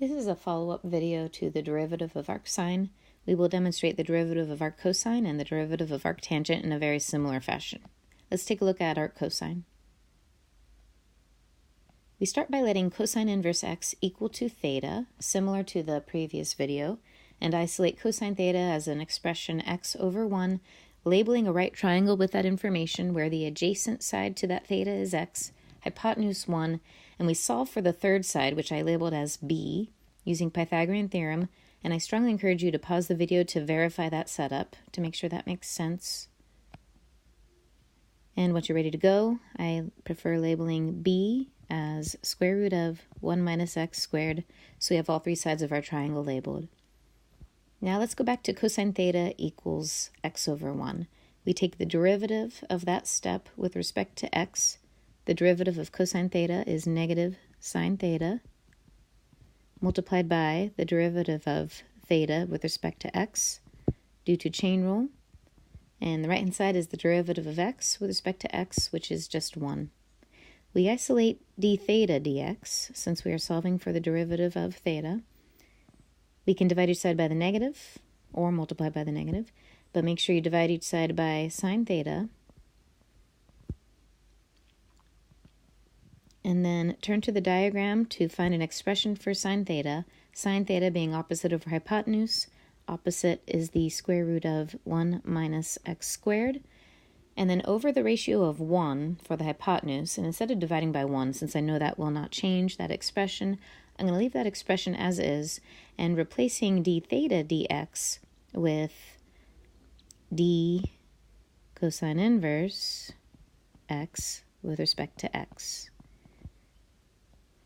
This is a follow-up video to the derivative of arcsine. We will demonstrate the derivative of arccosine and the derivative of arctangent in a very similar fashion. Let's take a look at arccosine. We start by letting cosine inverse x equal to theta, similar to the previous video, and isolate cosine theta as an expression x over 1, labeling a right triangle with that information where the adjacent side to that theta is x, hypotenuse 1, and we solve for the third side, which I labeled as b, using Pythagorean theorem, and I strongly encourage you to pause the video to verify that setup to make sure that makes sense. And once you're ready to go, I prefer labeling b as square root of 1 minus x squared, so we have all three sides of our triangle labeled. Now let's go back to cosine theta equals x over 1. We take the derivative of that step with respect to x. The derivative of cosine theta is negative sine theta, multiplied by the derivative of theta with respect to x due to chain rule. And the right-hand side is the derivative of x with respect to x, which is just 1. We isolate d theta dx, since we are solving for the derivative of theta. We can divide each side by the negative, or multiply by the negative, but make sure you divide each side by sine theta. And then turn to the diagram to find an expression for sine theta being opposite over hypotenuse. Opposite is the square root of 1 minus x squared. And then over the ratio of 1 for the hypotenuse, and instead of dividing by 1, since I know that will not change that expression, I'm going to leave that expression as is, and replacing d theta dx with d cosine inverse x with respect to x.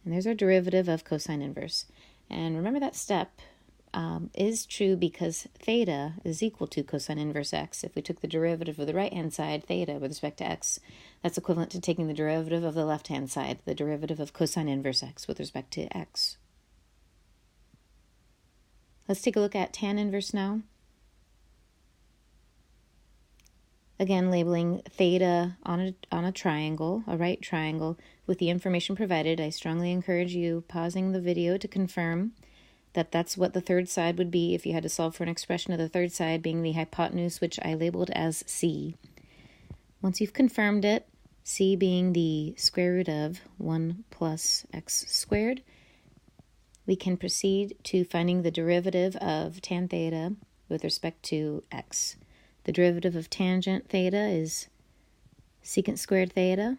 And there's our derivative of cosine inverse. And remember that step is true because theta is equal to cosine inverse x. If we took the derivative of the right-hand side, theta, with respect to x, that's equivalent to taking the derivative of the left-hand side, the derivative of cosine inverse x with respect to x. Let's take a look at tan inverse now. Again, labeling theta on a triangle, a right triangle, with the information provided. I strongly encourage you pausing the video to confirm that that's what the third side would be if you had to solve for an expression of the third side being the hypotenuse, which I labeled as c. Once you've confirmed it, c being the square root of 1 plus x squared, we can proceed to finding the derivative of tan theta with respect to x. The derivative of tangent theta is secant squared theta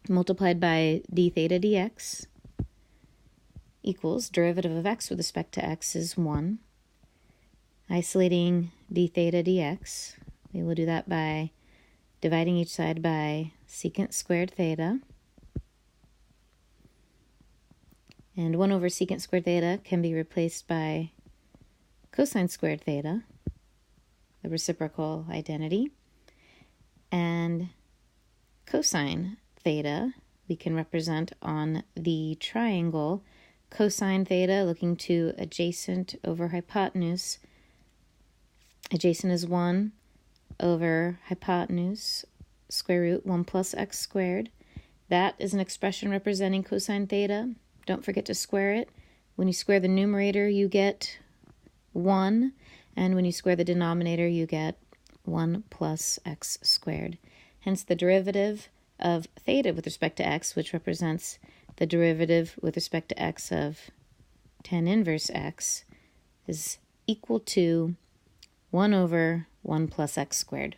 multiplied by d theta dx equals derivative of x with respect to x is 1. Isolating d theta dx, we will do that by dividing each side by secant squared theta. And 1 over secant squared theta can be replaced by cosine squared theta, the reciprocal identity. And cosine theta we can represent on the triangle. Cosine theta looking to adjacent over hypotenuse. Adjacent is 1 over hypotenuse, square root 1 plus x squared. That is an expression representing cosine theta. Don't forget to square it. When you square the numerator, you get 1, and when you square the denominator, you get 1 plus x squared. Hence the derivative of theta with respect to x, which represents the derivative with respect to x of tan inverse x, is equal to 1 over 1 plus x squared.